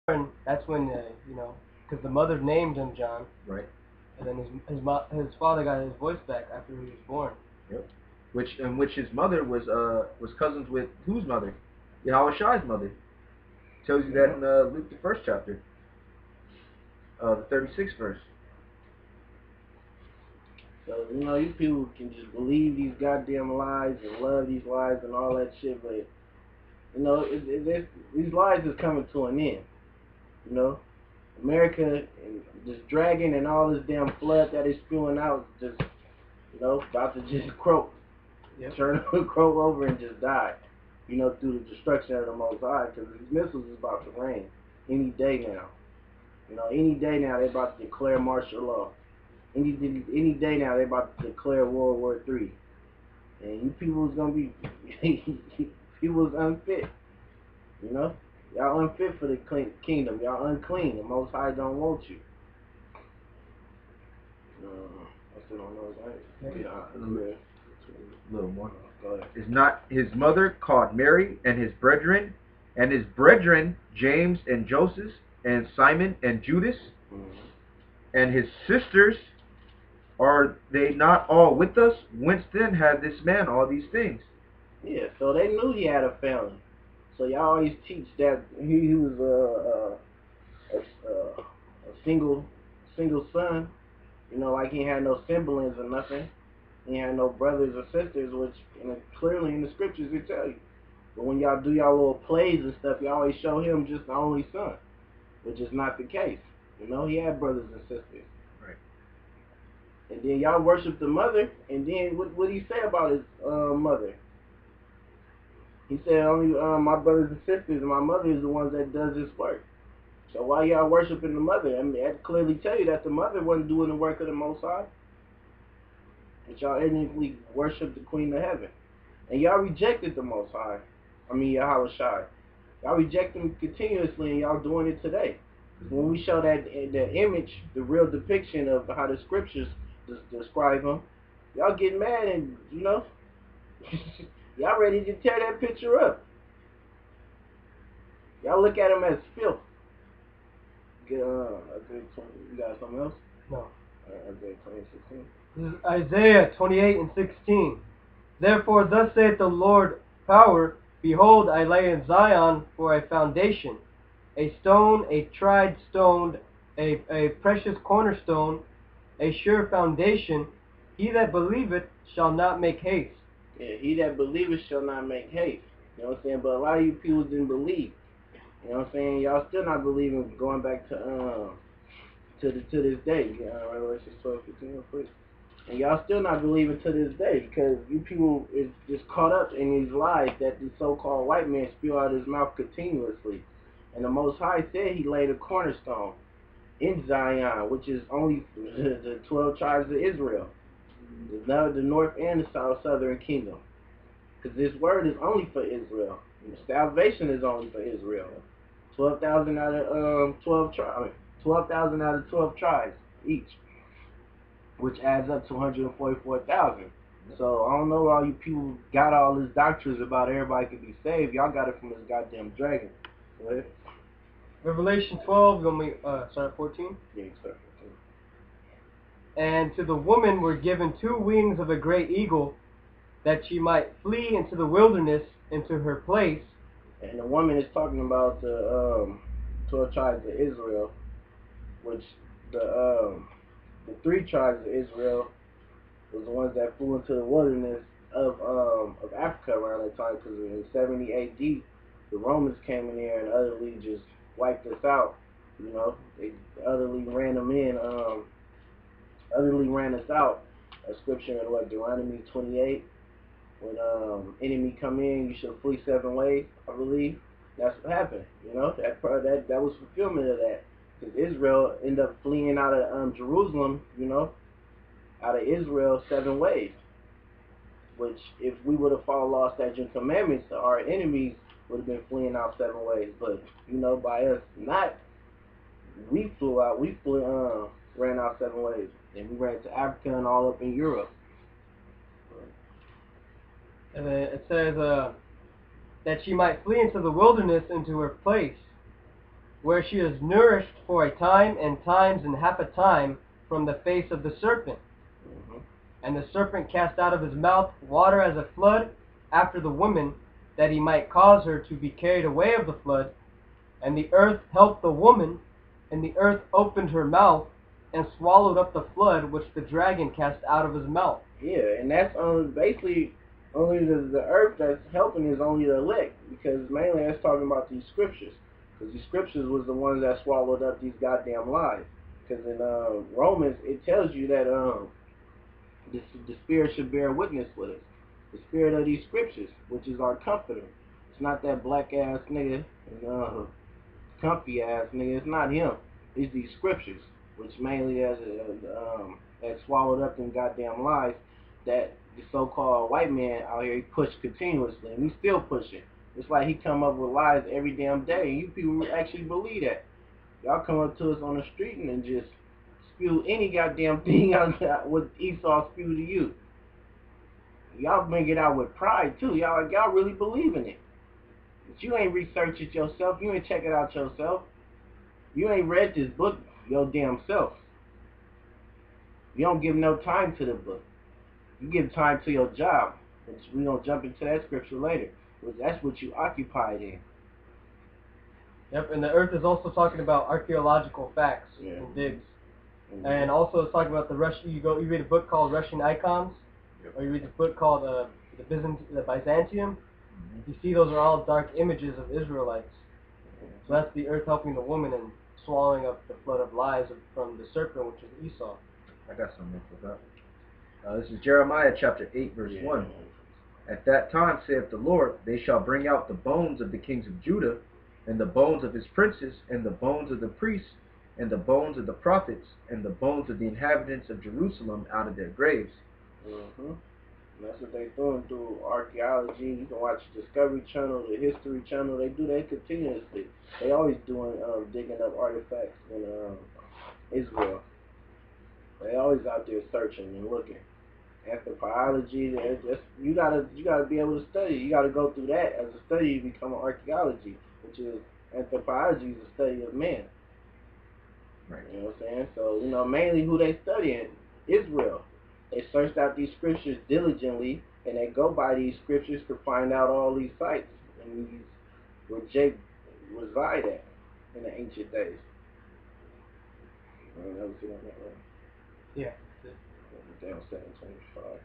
born, that's when because the mother named him John, Right. and then his father got his voice back after he was born. Yep. Which his mother was cousins with whose mother? Yahushai's mother. Tells you that in Luke the first chapter, the 36th verse. So, you people can just believe these goddamn lies and love these lies and all that shit, but, these lies is coming to an end, America, and this dragon and all this damn flood that is spewing out is just, about to just croak. Yep. Turn croak over and just die, through the destruction of the Most High, because these missiles is about to rain any day now. Any day now they're about to declare martial law. Any day now they're about to declare World War III. And you people is going to be, people is unfit, Y'all unfit for the kingdom. Y'all unclean. The Most High don't want you. I still don't know his name. A little more. Go ahead. Is not his mother called Mary, and his brethren James and Joseph and Simon and Judas, and his sisters, are they not all with us? Whence then had this man all these things? Yeah, so they knew he had a family. So y'all always teach that he was a single son. Like he had no siblings or nothing. He had no brothers or sisters, which clearly in the scriptures it tell you. But when y'all do y'all little plays and stuff, y'all always show him just the only son, which is not the case. He had brothers and sisters. Right. And then y'all worship the mother, and then what did he say about his mother? He said only my brothers and sisters and my mother is the ones that does this work. So why y'all worshiping the mother? I mean, that clearly tell you that the mother wasn't doing the work of the Most High. But y'all ignorantly worship the Queen of Heaven. And y'all rejected the Most High. I mean, Yahushai. Y'all reject him continuously, and y'all doing it today. When we show that image, the real depiction of how the scriptures describe him, y'all get mad and, y'all ready to tear that picture up. Y'all look at him as filth. You got something else? No. Isaiah 20:16. This is Isaiah 28:16. Therefore thus saith the Lord power, behold, I lay in Zion for a foundation, a stone, a tried stone, a precious cornerstone, a sure foundation. He that believeth shall not make haste. Yeah, he that believeth shall not make haste. You know what I'm saying? But a lot of you people didn't believe. You know what I'm saying? Y'all still not believing, going back to this day. Revelation 12:15 real quick. And y'all still not believing to this day, because you people is just caught up in these lies that the so-called white man spew out his mouth continuously. And the Most High said he laid a cornerstone in Zion, which is only the 12 tribes of Israel. The north and the southern kingdom. Because this word is only for Israel. Salvation is only for Israel. 12,000 out of 12 tribes. 12,000 out of 12 tribes each, which adds up to 144,000. So I don't know where all you people got all this doctrines about everybody can be saved. Y'all got it from this goddamn dragon. Go ahead. Revelation 12, start at 14. Yeah, start 14. And to the woman were given 2 wings of a great eagle, that she might flee into the wilderness, into her place. And the woman is talking about the 12 tribes of Israel, which the 3 tribes of Israel was the ones that flew into the wilderness of Africa around that time, because in 70 AD, the Romans came in there and utterly just wiped us out. They utterly ran them in, utterly ran us out. A scripture in Deuteronomy 28, when enemy come in, you shall flee 7 ways, I believe. That's what happened. That was fulfillment of that. Because Israel ended up fleeing out of Jerusalem, out of Israel 7 ways. Which, if we would have followed law, statutes, and commandments, our enemies would have been fleeing out 7 ways. But, by us not, we flew out. We ran out 7 ways. And we ran to Africa and all up in Europe. And then it says that she might flee into the wilderness, into her place. where she is nourished for a time and times and half a time from the face of the serpent. Mhm. And the serpent cast out of his mouth water as a flood after the woman, that he might cause her to be carried away of the flood. And the earth helped the woman, and the earth opened her mouth and swallowed up the flood which the dragon cast out of his mouth. Yeah, and that's basically only the earth that's helping is only the elect, because mainly that's talking about these scriptures, because these scriptures was the ones that swallowed up these goddamn lies. Because in Romans it tells you that the spirit should bear witness with us, the spirit of these scriptures, which is our comforter. It's not that black ass nigga and comfy ass nigga. It's not him. It's these scriptures, which mainly that swallowed up them goddamn lies that the so-called white man out here he pushed continuously, and he's still pushing. It's like he come up with lies every damn day, and you people actually believe that. Y'all come up to us on the street and just spew any goddamn thing out what Esau spew to you. Y'all bring it out with pride too. Y'all really believe in it. But you ain't researched it yourself. You ain't check it out yourself. You ain't read this book your damn self. You don't give no time to the book. You give time to your job. Which we gonna jump into that scripture later. Which that's what you occupied in. Yep, and the earth is also talking about archaeological facts and digs. Mm-hmm. And also it's talking about the Russian. You read a book called Russian Icons, or you read the book called the Byzantium. Mm-hmm. You see, those are all dark images of Israelites. Mm-hmm. So that's the earth helping the woman and swallowing up the flood of lies from the serpent, which is Esau. I got something for that. This is Jeremiah chapter 8, verse 1. At that time, saith the Lord, they shall bring out the bones of the kings of Judah, and the bones of his princes, and the bones of the priests, and the bones of the prophets, and the bones of the inhabitants of Jerusalem out of their graves. Mm-hmm. That's what they're doing through archaeology. You can watch the Discovery Channel, the History Channel. They do that continuously. They always doing digging up artifacts in Israel. They always out there searching and looking. Anthropology, you gotta be able to study. You gotta go through that as a study to become an archaeology, which is anthropology is the study of man. Right. You know what I'm saying? So mainly who they studying? Israel. They searched out these scriptures diligently, and they go by these scriptures to find out all these sites and these where Jake reside at in the ancient days. I never seen that right. Yeah. Down 725.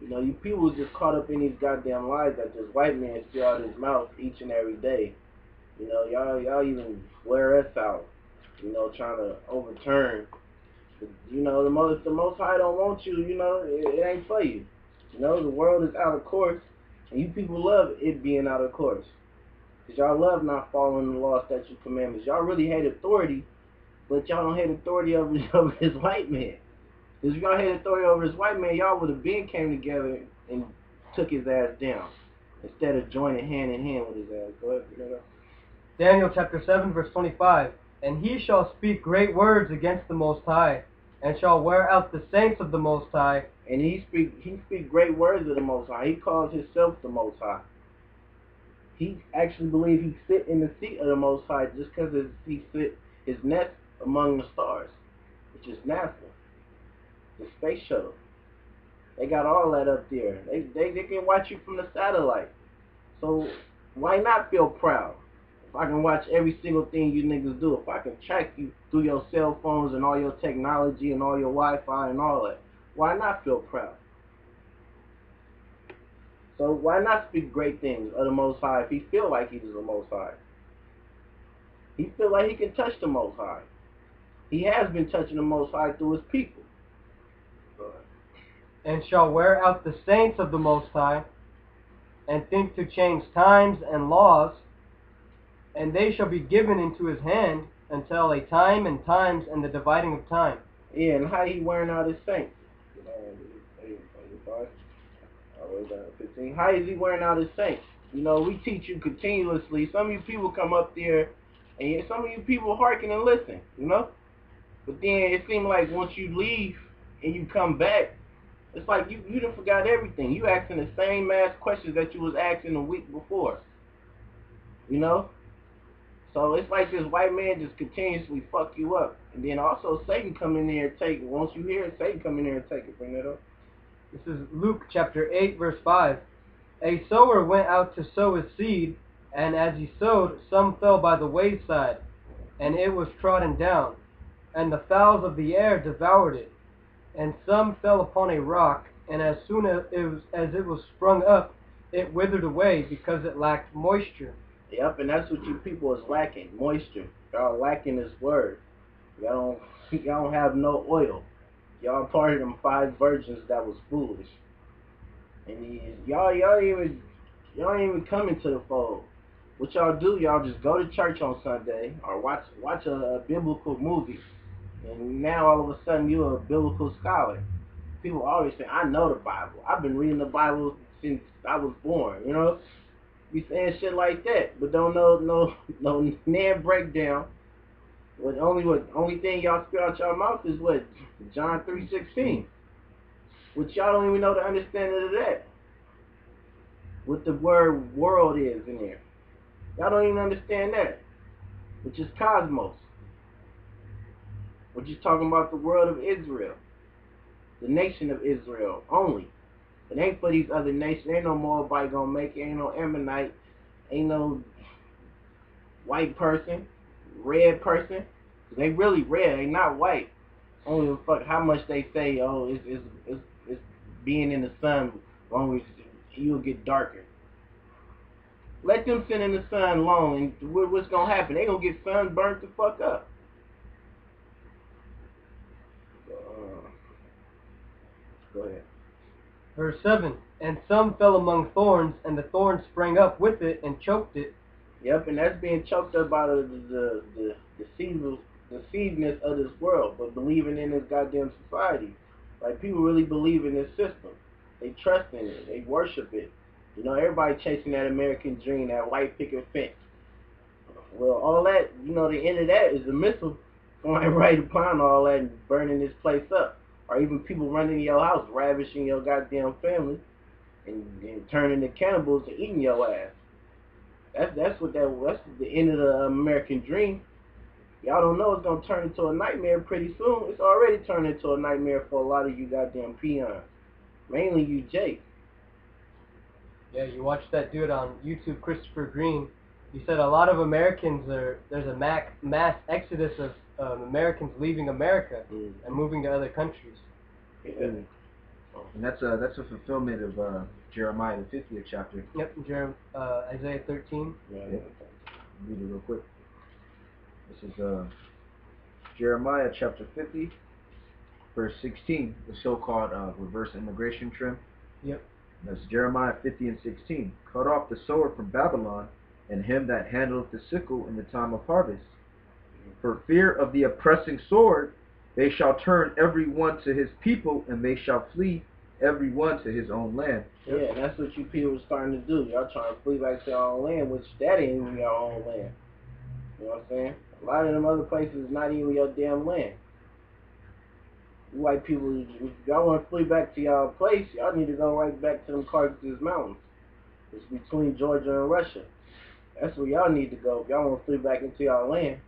You people just caught up in these goddamn lies that this white man spew out his mouth each and every day. Y'all even wear us out. Trying to overturn. The Most High don't want you. It ain't for you. The world is out of course, and you people love it being out of course. Cause y'all love not following the law, statutes, commandments. Y'all really hate authority. But y'all don't hate authority over this white man. Because if y'all had authority over this white man, y'all would have been came together and took his ass down. Instead of joining hand in hand with his ass. Go ahead. Daniel chapter 7, verse 25. And he shall speak great words against the Most High, and shall wear out the saints of the Most High. And he speak great words of the Most High. He calls himself the Most High. He actually believes he sit in the seat of the Most High just because he sit his nest among the stars, which is NASA, the space shuttle. They got all that up there. They can watch you from the satellite. So why not feel proud? If I can watch every single thing you niggas do, if I can track you through your cell phones and all your technology and all your Wi-Fi and all that, why not feel proud? So why not speak great things of the Most High if he feel like he is the Most High? He feel like he can touch the Most High. He has been touching the Most High through his people. And shall wear out the saints of the Most High, and think to change times and laws, and they shall be given into his hand until a time and times and the dividing of time. Yeah, and how he wearing out his saints? How is he wearing out his saints? We teach you continuously. Some of you people come up there, and some of you people hearken and listen, But then it seems like once you leave and you come back, it's like you done forgot everything. You asking the same ass questions that you was asking the week before. You know? So it's like this white man just continuously fuck you up. And then also Satan come in there and take it. Once you hear it, Satan come in there and take it. Bring that up. This is Luke chapter 8, verse 5. A sower went out to sow his seed, and as he sowed, some fell by the wayside, and it was trodden down, and the fowls of the air devoured it. And some fell upon a rock, and as soon as it was sprung up, it withered away because it lacked moisture. Yep, and that's what you people is lacking, moisture. Y'all lacking this word. Y'all don't have no oil. Y'all part of them 5 virgins that was foolish. And y'all ain't even come into the fold. What y'all do, y'all just go to church on Sunday or watch a biblical movie. And now all of a sudden you're a biblical scholar. People always say, I know the Bible. I've been reading the Bible since I was born, you know? Be saying shit like that, but don't know no nan breakdown. Only thing y'all spit out y'all mouth is what? John 3:16. Which y'all don't even know the understanding of that. What the word world is in there. Y'all don't even understand that. Which is cosmos. We're just talking about the world of Israel. The nation of Israel only. It ain't for these other nations. Ain't no Moabite gonna make it. Ain't no Ammonite. Ain't no white person. Red person. They really red. They not white. Only the fuck how much they say, oh, it's being in the sun, as long as you'll get darker. Let them sit in the sun long, and what's gonna happen? They gonna get sunburnt the fuck up. Go ahead. Verse 7. And some fell among thorns, and the thorns sprang up with it and choked it. Yep, and that's being choked up by the deceivedness of this world, but believing in this goddamn society. Like, people really believe in this system. They trust in it. They worship it. You know, everybody chasing that American dream, that white picket fence. Well, all that, you know, the end of that is a missile flying right upon all that and burning this place up. Or even people running your house, ravishing your goddamn family, and turning to cannibals and eating your ass. That's the end of the American dream. Y'all don't know it's gonna turn into a nightmare pretty soon. It's already turned into a nightmare for a lot of you goddamn peons. Mainly you, Jake. Yeah, you watched that dude on YouTube, Christopher Green. He said a lot of Americans there's a mass exodus of Americans leaving America and moving to other countries. Yeah. And that's a fulfillment of Jeremiah the 50th chapter. Yep, Isaiah 13. Yeah. Read it real quick. This is Jeremiah chapter 50, verse 16, the so-called reverse immigration trim. Yep. That's Jeremiah 50 and 16. Cut off the sower from Babylon, and him that handleth the sickle in the time of harvest. For fear of the oppressing sword, they shall turn every one to his people, and they shall flee every one to his own land. Yeah, and that's what you people are starting to do. Y'all trying to flee back to your own land, which that ain't even your own land. You know what I'm saying? A lot of them other places is not even your damn land. You white people, if y'all want to flee back to y'all place, y'all need to go right back to them Caucasus Mountains. It's between Georgia and Russia. That's where y'all need to go if y'all want to flee back into y'all land.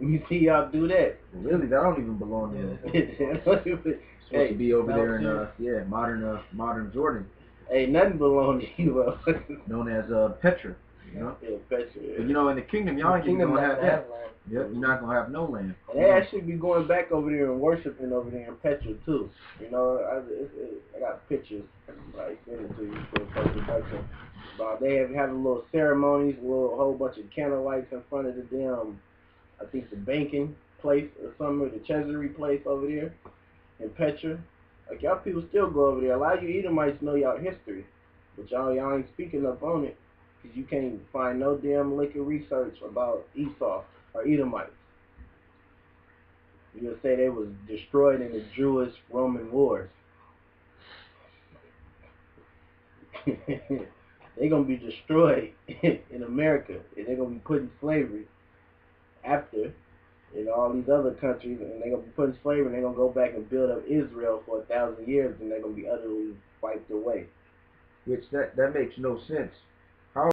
You see y'all do that. Really, that don't even belong there. It's supposed to be over there in modern Jordan. Ain't nothing belong to you, known as Petra. You know? Yeah, Petra. Yeah. But you know, in the kingdom, y'all ain't gonna have that. Yep, you're not gonna have no land. And they actually be going back over there and worshiping over there in Petra too. You know, I got pictures. I send it to you for Petra. But they have little ceremonies, a whole bunch of candlelights in front of the damn, I think the banking place or something, or the treasury place over there in Petra. Like, y'all people still go over there. A lot of you Edomites know y'all history, but y'all ain't speaking up on it because you can't find no damn lick of research about Esau or Edomites. You'll say they was destroyed in the Jewish-Roman wars. They're going to be destroyed in America, and they're going to be put in slavery after in all these other countries, and they're going to be put in slavery, and they're going to go back and build up Israel for 1,000 years, and they're going to be utterly wiped away. Which that makes no sense,